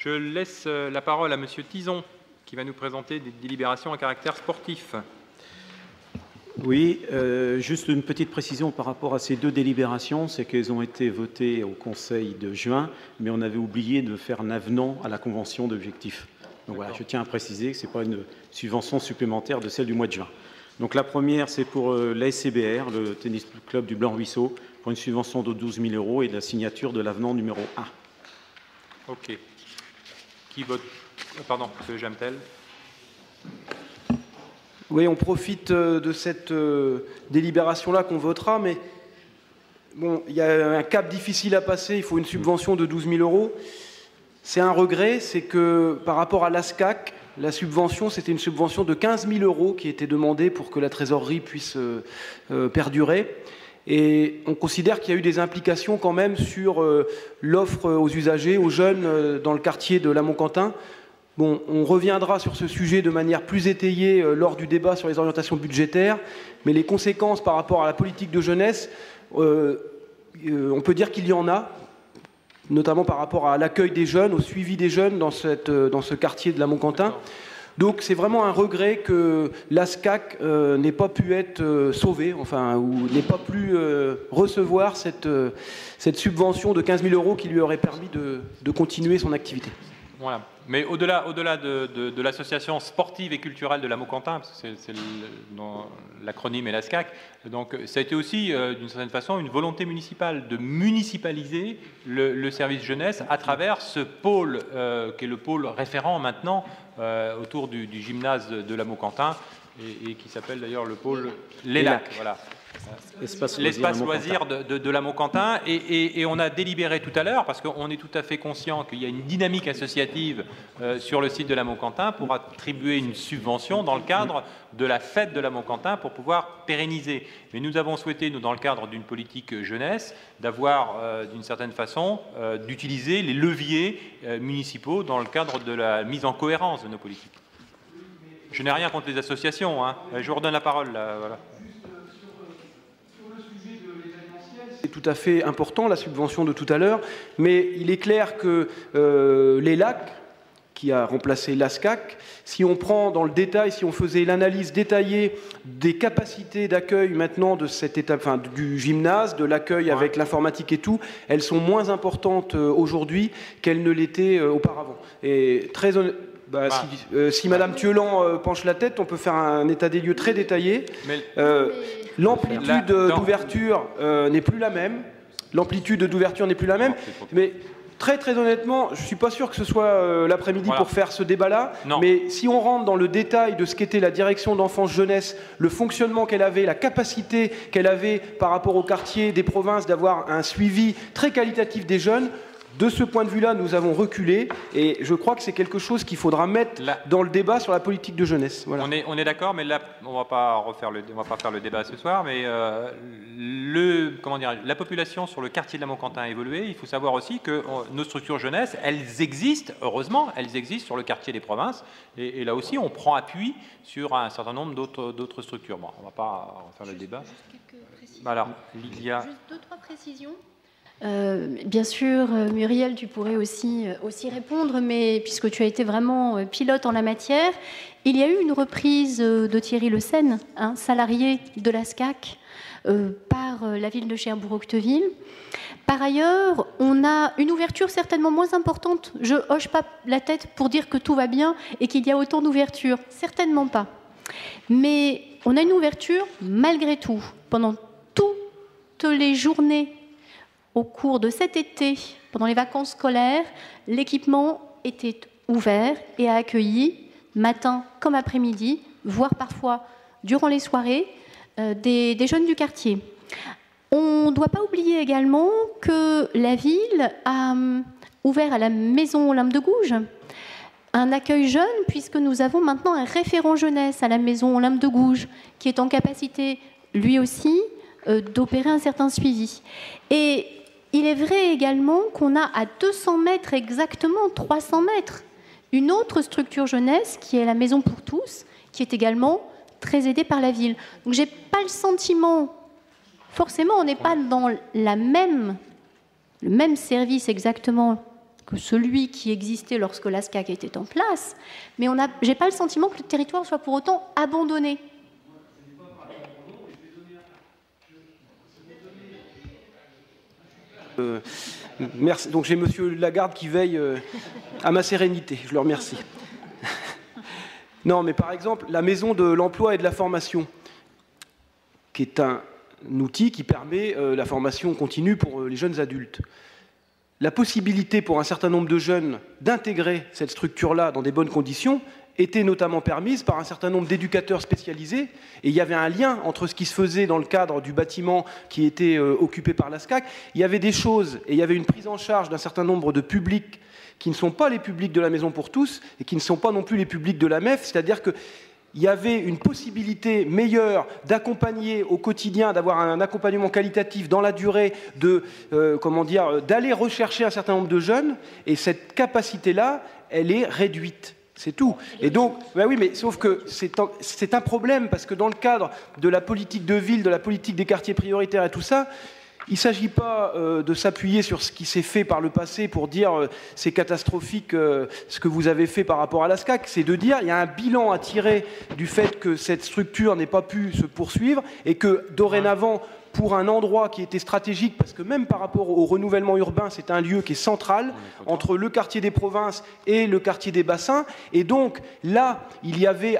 Je laisse la parole à Monsieur Tison, qui va nous présenter des délibérations à caractère sportif. Oui, juste une petite précision par rapport à ces deux délibérations, c'est qu'elles ont été votées au Conseil de juin, mais on avait oublié de faire un avenant à la convention d'objectifs. Donc voilà, je tiens à préciser que ce n'est pas une subvention supplémentaire de celle du mois de juin. Donc la première, c'est pour l'ASCBR, le tennis club du Blanc-Ruisseau, pour une subvention de 12 000 € et de la signature de l'avenant numéro 1. Ok. Qui vote? Pardon, M. Jamtel. Oui, on profite de cette délibération-là qu'on votera, mais bon, il y a un cap difficile à passer, il faut une subvention de 12 000 €. C'est un regret, c'est que par rapport à l'ASCAC, la subvention, c'était une subvention de 15 000 € qui était demandée pour que la trésorerie puisse perdurer. Et on considère qu'il y a eu des implications quand même sur l'offre aux usagers, aux jeunes dans le quartier de la Montquentin. Bon, on reviendra sur ce sujet de manière plus étayée lors du débat sur les orientations budgétaires, mais les conséquences par rapport à la politique de jeunesse, on peut dire qu'il y en a, notamment par rapport à l'accueil des jeunes, au suivi des jeunes dans ce quartier de la Montquentin. Donc c'est vraiment un regret que l'ASCAC n'ait pas pu être sauvé, enfin, ou n'ait pas pu recevoir cette subvention de 15 000 € qui lui aurait permis de continuer son activité. Voilà. Mais au-delà de l'association sportive et culturelle de la Montquentin, parce que c'est l'acronyme est l'ASCAC, donc ça a été aussi, d'une certaine façon, une volonté municipale de municipaliser le service jeunesse à travers ce pôle, qui est le pôle référent maintenant, autour du gymnase de la Montquentin, et qui s'appelle d'ailleurs le pôle l'ELAC. Voilà. L'espace loisir de la Montquentin, et on a délibéré tout à l'heure, parce qu'on est tout à fait conscient qu'il y a une dynamique associative sur le site de la Montquentin pour attribuer une subvention dans le cadre de la fête de la Montquentin pour pouvoir pérenniser. Mais nous avons souhaité, nous, dans le cadre d'une politique jeunesse, d'avoir, d'une certaine façon, d'utiliser les leviers municipaux dans le cadre de la mise en cohérence de nos politiques. Je n'ai rien contre les associations, hein. Je vous redonne la parole, là, voilà. C'est tout à fait important, la subvention de tout à l'heure, mais il est clair que l'ELAC, qui a remplacé l'ASCAC, si on prend dans le détail, si on faisait l'analyse détaillée des capacités d'accueil maintenant de cette étape, enfin, du gymnase, de l'accueil avec l'informatique et tout, elles sont moins importantes aujourd'hui qu'elles ne l'étaient auparavant. Et très honnêtement, si Madame Thiolan penche la tête, on peut faire un état des lieux très détaillé. L'amplitude d'ouverture n'est plus la même. L'amplitude d'ouverture n'est plus la même. Mais très honnêtement, je ne suis pas sûr que ce soit l'après-midi pour faire ce débat-là. Mais si on rentre dans le détail de ce qu'était la direction d'enfance-jeunesse, le fonctionnement qu'elle avait, la capacité qu'elle avait par rapport au quartier des provinces d'avoir un suivi très qualitatif des jeunes, de ce point de vue-là, nous avons reculé, et je crois que c'est quelque chose qu'il faudra mettre dans le débat sur la politique de jeunesse. Voilà. On est d'accord, mais là, on va pas faire le débat ce soir, mais la population sur le quartier de la Montquentin a évolué. Il faut savoir aussi que nos structures jeunesse, elles existent, heureusement, elles existent sur le quartier des provinces, et là aussi, on prend appui sur un certain nombre d'autres structures. Bon, on va pas faire le débat. Juste quelques précisions. Alors, Lydia. Juste 2-3 précisions. Bien sûr, Muriel, tu pourrais aussi répondre, mais puisque tu as été vraiment pilote en la matière, il y a eu une reprise de Thierry Le Sen, salarié de l'ASCAC, par la ville de Cherbourg-Octeville. Par ailleurs, on a une ouverture certainement moins importante. Je hoche pas la tête pour dire que tout va bien et qu'il y a autant d'ouverture. Certainement pas. Mais on a une ouverture malgré tout. Pendant toutes les journées au cours de cet été, pendant les vacances scolaires, l'équipement était ouvert et a accueilli, matin comme après-midi, voire parfois durant les soirées, des jeunes du quartier. On ne doit pas oublier également que la ville a ouvert à la maison Olympe de Gouges un accueil jeune, puisque nous avons maintenant un référent jeunesse à la maison Olympe de Gouges, qui est en capacité, lui aussi, d'opérer un certain suivi. Et il est vrai également qu'on a à 200 mètres exactement, 300 mètres, une autre structure jeunesse qui est la Maison pour tous, qui est également très aidée par la ville. Donc j'ai pas le sentiment, forcément on n'est pas dans le même service exactement que celui qui existait lorsque la SCAC était en place, mais je n'ai pas le sentiment que le territoire soit pour autant abandonné. Merci. Donc j'ai Monsieur Lagarde qui veille à ma sérénité. Je le remercie. Non, mais par exemple, la maison de l'emploi et de la formation, qui est un outil qui permet la formation continue pour les jeunes adultes. La possibilité pour un certain nombre de jeunes d'intégrer cette structure-là dans des bonnes conditions était notamment permise par un certain nombre d'éducateurs spécialisés, et il y avait un lien entre ce qui se faisait dans le cadre du bâtiment qui était occupé par la SCAC. Il y avait des choses, et il y avait une prise en charge d'un certain nombre de publics qui ne sont pas les publics de la Maison pour tous, et qui ne sont pas non plus les publics de la MEF, c'est-à-dire qu'il y avait une possibilité meilleure d'accompagner au quotidien, d'avoir un accompagnement qualitatif dans la durée, d'aller rechercher un certain nombre de jeunes, et cette capacité-là, elle est réduite. C'est tout. Et donc, ben oui, mais sauf que c'est un problème, parce que dans le cadre de la politique de ville, de la politique des quartiers prioritaires et tout ça, il ne s'agit pas de s'appuyer sur ce qui s'est fait par le passé pour dire c'est catastrophique ce que vous avez fait par rapport à la SCAC, c'est de dire il y a un bilan à tirer du fait que cette structure n'ait pas pu se poursuivre et que dorénavant, pour un endroit qui était stratégique, parce que même par rapport au renouvellement urbain, c'est un lieu qui est central entre le quartier des provinces et le quartier des bassins. Et donc là, il y avait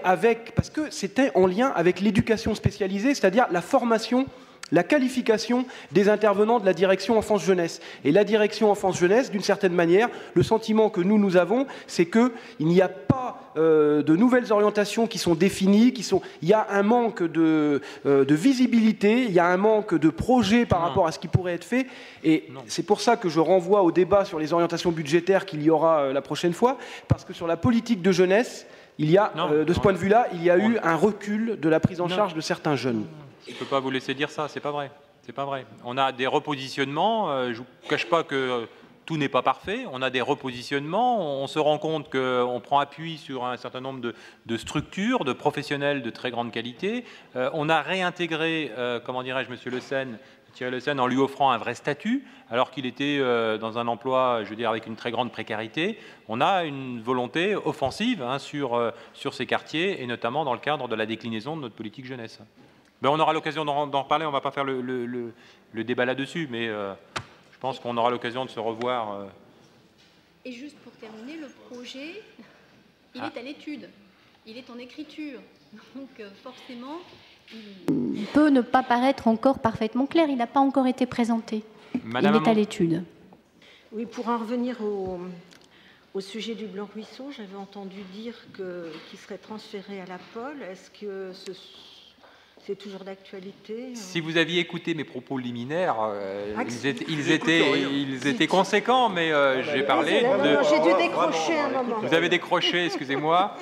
parce que c'était en lien avec l'éducation spécialisée, c'est-à-dire la formation, la qualification des intervenants de la direction enfance-jeunesse. Et la direction enfance-jeunesse, d'une certaine manière, le sentiment que nous avons, c'est qu'il n'y a pas de nouvelles orientations qui sont définies, il y a un manque de visibilité, il y a un manque de projet par rapport à ce qui pourrait être fait. Et c'est pour ça que je renvoie au débat sur les orientations budgétaires qu'il y aura la prochaine fois, parce que sur la politique de jeunesse, il y a, de ce point de vue-là, il y a eu un recul de la prise en charge de certains jeunes. Je ne peux pas vous laisser dire ça, c'est pas vrai. C'est pas vrai. On a des repositionnements, je ne vous cache pas que tout n'est pas parfait, on a des repositionnements, on se rend compte qu'on prend appui sur un certain nombre de structures, de professionnels de très grande qualité. On a réintégré, comment dirais-je, Monsieur Thierry Le Sen, en lui offrant un vrai statut, alors qu'il était dans un emploi, je veux dire, avec une très grande précarité. On a une volonté offensive sur ces quartiers, et notamment dans le cadre de la déclinaison de notre politique jeunesse. Ben, on aura l'occasion d'en reparler, on ne va pas faire le débat là-dessus, mais je pense qu'on aura l'occasion de se revoir. Et juste pour terminer, le projet, il est à l'étude, il est en écriture, donc forcément, il peut ne pas paraître encore parfaitement clair, il n'a pas encore été présenté, Madame il est à l'étude. Oui, pour en revenir au sujet du Blanc-Ruisseau, j'avais entendu dire qu'il serait transféré à la Pôle. Est-ce que c'est toujours d'actualité? Si vous aviez écouté mes propos liminaires, ils étaient conséquents, mais j'ai parlé de... J'ai dû décrocher un moment. Vous avez décroché, excusez-moi.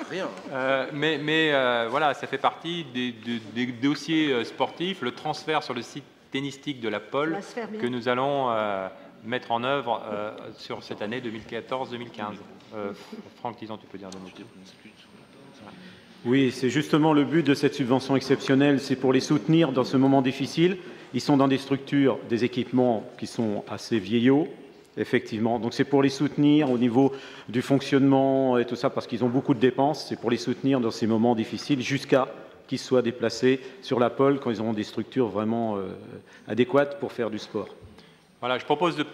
Mais voilà, ça fait partie des dossiers sportifs, le transfert sur le site tennistique de la Pôle que nous allons mettre en œuvre sur cette année 2014-2015. Franck Tizan, tu peux dire deux mots. Oui, c'est justement le but de cette subvention exceptionnelle, c'est pour les soutenir dans ce moment difficile. Ils sont dans des structures, des équipements qui sont assez vieillots, effectivement. Donc c'est pour les soutenir au niveau du fonctionnement et tout ça, parce qu'ils ont beaucoup de dépenses. C'est pour les soutenir dans ces moments difficiles jusqu'à qu'ils soient déplacés sur la Pôle quand ils auront des structures vraiment adéquates pour faire du sport. Voilà, je propose de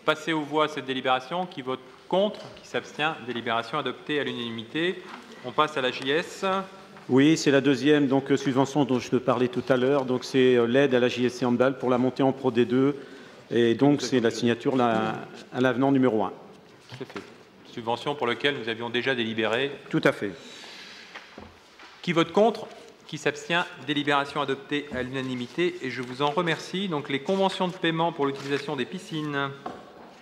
passer aux voix cette délibération. Qui vote contre, qui s'abstient, délibération adoptée à l'unanimité. On passe à la JS. Oui, c'est la deuxième subvention dont je te parlais tout à l'heure. Donc c'est l'aide à la JSC Handball pour la montée en Pro D2. Et donc c'est la signature à l'avenant numéro 1. Tout à fait. Subvention pour laquelle nous avions déjà délibéré. Tout à fait. Qui vote contre, qui s'abstient, délibération adoptée à l'unanimité. Et je vous en remercie. Donc les conventions de paiement pour l'utilisation des piscines.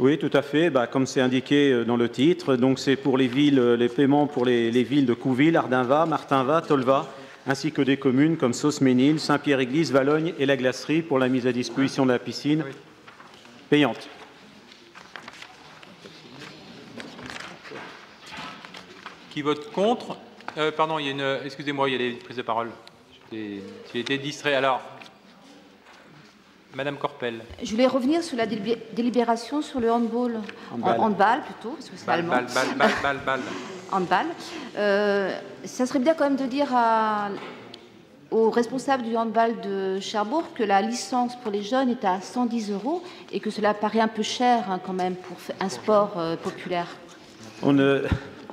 Oui, tout à fait. Comme c'est indiqué dans le titre, donc c'est pour les villes, les paiements pour les villes de Couville, Ardinva, Martinva, Tolva, ainsi que des communes comme Sauce-Ménil, Saint-Pierre-Église, Valognes et la Glacerie pour la mise à disposition de la piscine payante. Qui vote contre? Pardon, il y a excusez-moi, il y a des prises de parole. J'ai été distrait. Alors, Madame Corpel. Je voulais revenir sur la délibération sur le handball. Handball plutôt, parce que c'est allemand. Ball. Handball. Ça serait bien quand même de dire aux responsables du handball de Cherbourg que la licence pour les jeunes est à 110 € et que cela paraît un peu cher quand même pour un sport populaire.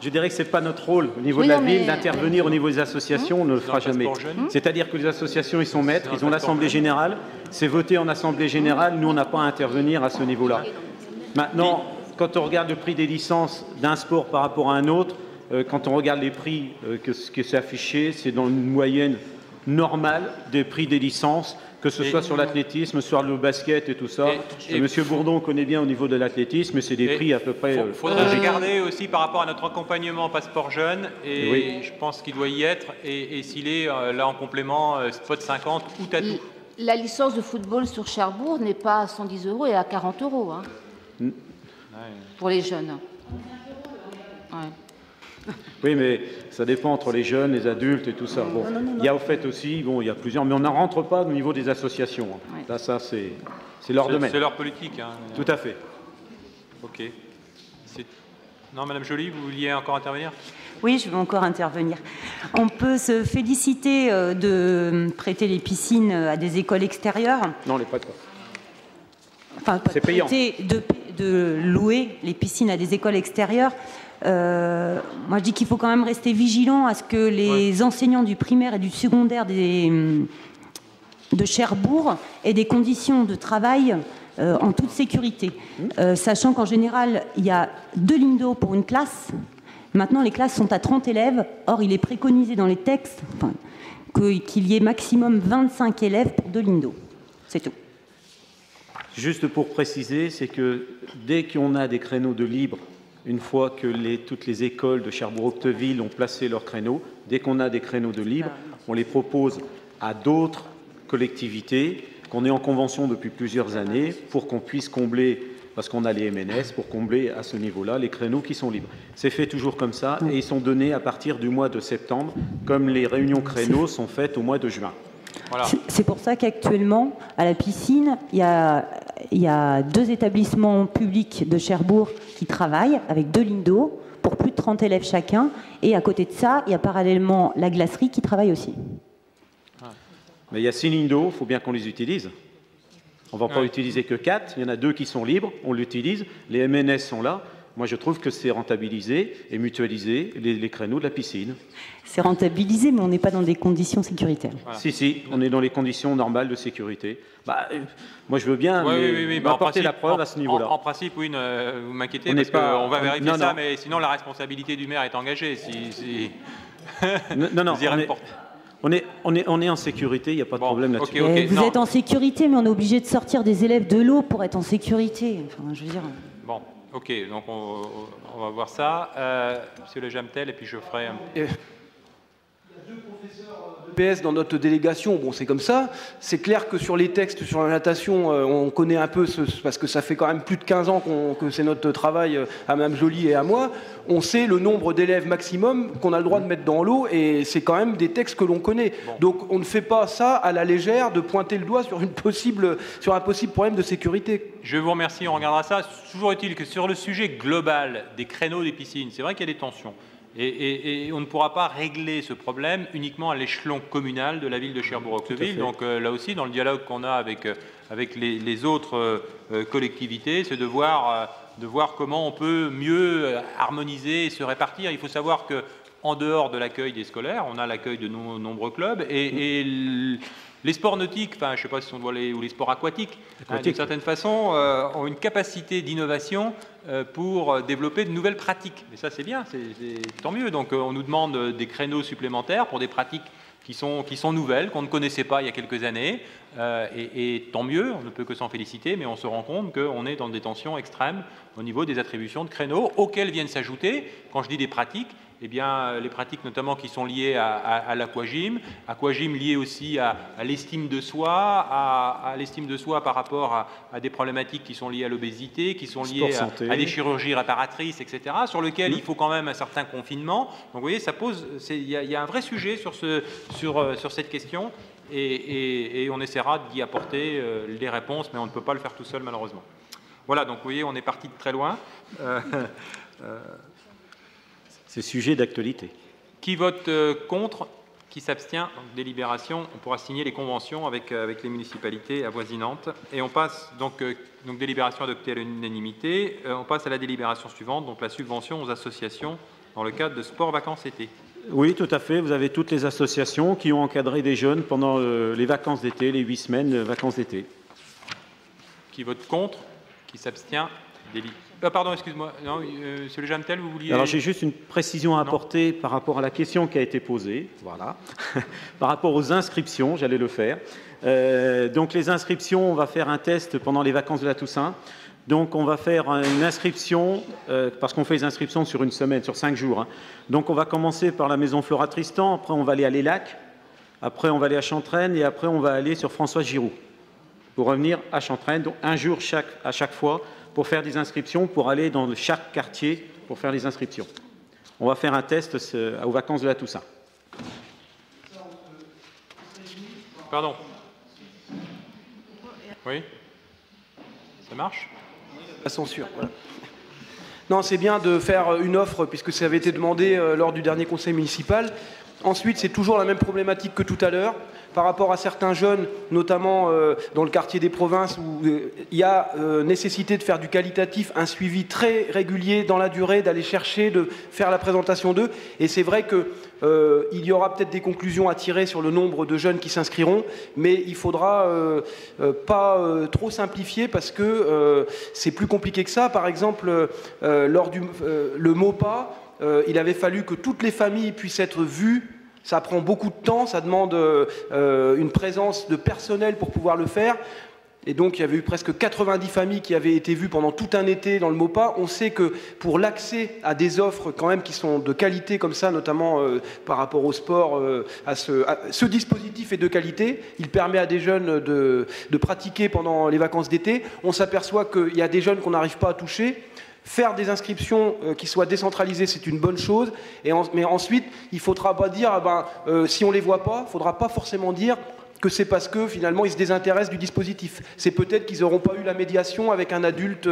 Je dirais que ce n'est pas notre rôle au niveau de la ville d'intervenir au niveau des associations, on ne le fera jamais. C'est-à-dire que les associations, ils sont maîtres, ils ont l'Assemblée Générale, c'est voté en Assemblée Générale, nous on n'a pas à intervenir à ce niveau-là. Maintenant, quand on regarde le prix des licences d'un sport par rapport à un autre, quand on regarde les prix que c'est affiché, c'est dans une moyenne normale des prix des licences, que ce soit sur l'athlétisme, sur le basket et tout ça. Monsieur Bourdon connaît bien au niveau de l'athlétisme, mais c'est des prix à peu près... Il faudrait regarder aussi par rapport à notre accompagnement Passeport Jeune, et je pense qu'il doit y être, et s'il est là en complément, spot 50 ou tatou. La licence de football sur Cherbourg n'est pas à 110 € et à 40 € pour les jeunes. Ouais. Oui, mais ça dépend entre les jeunes, les adultes et tout ça. Bon, il y a au fait aussi, bon, il y a plusieurs, mais on n'en rentre pas au niveau des associations. Ouais. Là, ça, c'est leur domaine. C'est leur politique. Hein. Tout à fait. Ok. Non, Madame Joly, vous vouliez encore intervenir? Oui, je veux encore intervenir. On peut se féliciter de prêter les piscines à des écoles extérieures. Non, on les prête pas. Enfin, c'est payant. De louer les piscines à des écoles extérieures. Moi, je dis qu'il faut quand même rester vigilant à ce que les enseignants du primaire et du secondaire de Cherbourg aient des conditions de travail en toute sécurité. Sachant qu'en général, il y a 2 lignes d'eau pour une classe. Maintenant, les classes sont à 30 élèves. Or, il est préconisé dans les textes qu'il y ait maximum 25 élèves pour 2 lignes d'eau. C'est tout. Juste pour préciser, c'est que dès qu'on a des créneaux de libre, une fois que toutes les écoles de Cherbourg-Octeville ont placé leurs créneaux, dès qu'on a des créneaux de libre, on les propose à d'autres collectivités qu'on est en convention depuis plusieurs années pour qu'on puisse combler, parce qu'on a les MNS, pour combler à ce niveau-là les créneaux qui sont libres. C'est fait toujours comme ça et ils sont donnés à partir du mois de septembre, comme les réunions créneaux sont faites au mois de juin. Voilà. C'est pour ça qu'actuellement, à la piscine, il y a 2 établissements publics de Cherbourg qui travaillent avec 2 lignes d'eau pour plus de 30 élèves chacun. Et à côté de ça, il y a parallèlement la glacerie qui travaille aussi. Mais il y a 6 lignes d'eau, il faut bien qu'on les utilise. On ne va pas utiliser que 4, il y en a 2 qui sont libres, on l'utilise, les MNS sont là. Moi, je trouve que c'est rentabiliser et mutualiser les créneaux de la piscine. C'est rentabilisé, mais on n'est pas dans des conditions sécuritaires. Voilà. Si, on est dans les conditions normales de sécurité. Moi, je veux bien apporter la preuve à ce niveau-là. En principe, oui, vous m'inquiétez, parce qu'on va vérifier ça, mais sinon, la responsabilité du maire est engagée. On est en sécurité, il n'y a pas de problème là-dessus. Vous êtes en sécurité, mais on est obligé de sortir des élèves de l'eau pour être en sécurité. Enfin, je veux dire... Bon. Ok, donc on va voir ça. Monsieur Le Jamtel, et puis je ferai un... Il y a 2 professeurs d'EPS dans notre délégation, bon c'est comme ça. C'est clair que sur les textes, sur la natation, on connaît un peu, parce que ça fait quand même plus de 15 ans que c'est notre travail à Mme Joly et à moi. On sait le nombre d'élèves maximum qu'on a le droit de mettre dans l'eau, et c'est quand même des textes que l'on connaît. Bon. Donc on ne fait pas ça à la légère, de pointer le doigt sur un possible problème de sécurité. Je vous remercie, on regardera ça. Toujours est-il que sur le sujet global des créneaux des piscines, c'est vrai qu'il y a des tensions. Et on ne pourra pas régler ce problème uniquement à l'échelon communal de la ville de Cherbourg-Octeville. Donc là aussi, dans le dialogue qu'on a avec les autres collectivités, c'est de voir comment on peut mieux harmoniser et se répartir. Il faut savoir qu'en dehors de l'accueil des scolaires, on a l'accueil de nombreux clubs et les sports nautiques, enfin, je ne sais pas si on doit ou les sports aquatiques, d'une certaine façon, ont une capacité d'innovation pour développer de nouvelles pratiques. Et ça, c'est bien, c'est tant mieux. Donc, on nous demande des créneaux supplémentaires pour des pratiques qui sont nouvelles, qu'on ne connaissait pas il y a quelques années. Et tant mieux, on ne peut que s'en féliciter, mais on se rend compte qu'on est dans des tensions extrêmes au niveau des attributions de créneaux, auxquelles viennent s'ajouter, quand je dis des pratiques, eh bien, les pratiques notamment qui sont liées à l'aquagym liées aussi à l'estime de soi, à l'estime de soi par rapport à des problématiques qui sont liées à l'obésité, qui sont liées à des chirurgies réparatrices, etc., sur lesquelles il faut quand même un certain confinement. Donc vous voyez, ça pose, il y a un vrai sujet sur cette question, et on essaiera d'y apporter des réponses, mais on ne peut pas le faire tout seul malheureusement. Voilà, donc vous voyez, on est parti de très loin. C'est sujet d'actualité. Qui vote contre? Qui s'abstient? Donc délibération, on pourra signer les conventions avec les municipalités avoisinantes. Et on passe donc délibération adoptée à l'unanimité. On passe à la délibération suivante, donc la subvention aux associations dans le cadre de sport vacances été. Oui, tout à fait. Vous avez toutes les associations qui ont encadré des jeunes pendant les vacances d'été, les 8 semaines vacances d'été. Qui vote contre? Qui s'abstient? Pardon, excuse-moi. Monsieur Le Jamtel, vous vouliez... Alors, j'ai juste une précision à apporter par rapport à la question qui a été posée. Voilà. Par rapport aux inscriptions, j'allais le faire. Donc, les inscriptions, on va faire un test pendant les vacances de la Toussaint. Donc, on va faire une inscription, parce qu'on fait les inscriptions sur une semaine, sur 5 jours. Hein. Donc, on va commencer par la maison Flora Tristan, après on va aller à Les Lacs, après on va aller à Chantraine, et après on va aller sur Françoise Giroud, pour revenir à Chantraine, donc un jour à chaque fois, pour faire des inscriptions, pour aller dans chaque quartier pour faire les inscriptions. On va faire un test aux vacances de la Toussaint. Pardon. Oui. Ça marche? La censure. Voilà. Non, c'est bien de faire une offre, puisque ça avait été demandé lors du dernier conseil municipal. Ensuite, c'est toujours la même problématique que tout à l'heure. Par rapport à certains jeunes, notamment dans le quartier des provinces, où il y a nécessité de faire du qualitatif, un suivi très régulier dans la durée, d'aller chercher, de faire la présentation d'eux. Et c'est vrai qu'il y aura peut-être des conclusions à tirer sur le nombre de jeunes qui s'inscriront, mais il faudra pas trop simplifier, parce que c'est plus compliqué que ça. Par exemple, lors le MOPA, il avait fallu que toutes les familles puissent être vues. Ça prend beaucoup de temps, ça demande une présence de personnel pour pouvoir le faire. Et donc, il y avait eu presque 90 familles qui avaient été vues pendant tout un été dans le MOPA. On sait que pour l'accès à des offres quand même qui sont de qualité comme ça, notamment par rapport au sport, ce dispositif est de qualité. Il permet à des jeunes de pratiquer pendant les vacances d'été. On s'aperçoit qu'il y a des jeunes qu'on n'arrive pas à toucher. Faire des inscriptions qui soient décentralisées, c'est une bonne chose. Mais ensuite, il ne faudra pas dire, si on ne les voit pas, il ne faudra pas forcément dire que c'est parce que finalement ils se désintéressent du dispositif. C'est peut-être qu'ils n'auront pas eu la médiation avec un adulte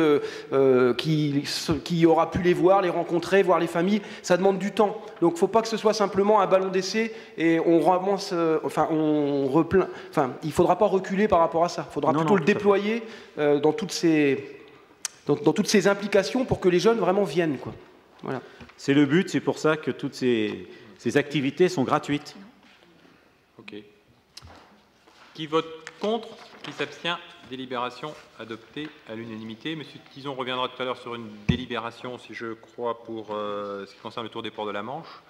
qui aura pu les voir, les rencontrer, voir les familles. Ça demande du temps. Donc il ne faut pas que ce soit simplement un ballon d'essai et on ramasse, il ne faudra pas reculer par rapport à ça. Il faudra plutôt le déployer dans toutes ces implications pour que les jeunes vraiment viennent, quoi. Voilà. C'est le but, c'est pour ça que toutes ces activités sont gratuites. Ok. Qui vote contre? Qui s'abstient? Délibération adoptée à l'unanimité. Monsieur Tison reviendra tout à l'heure sur une délibération, si je crois, pour ce qui concerne le tour des ports de la Manche.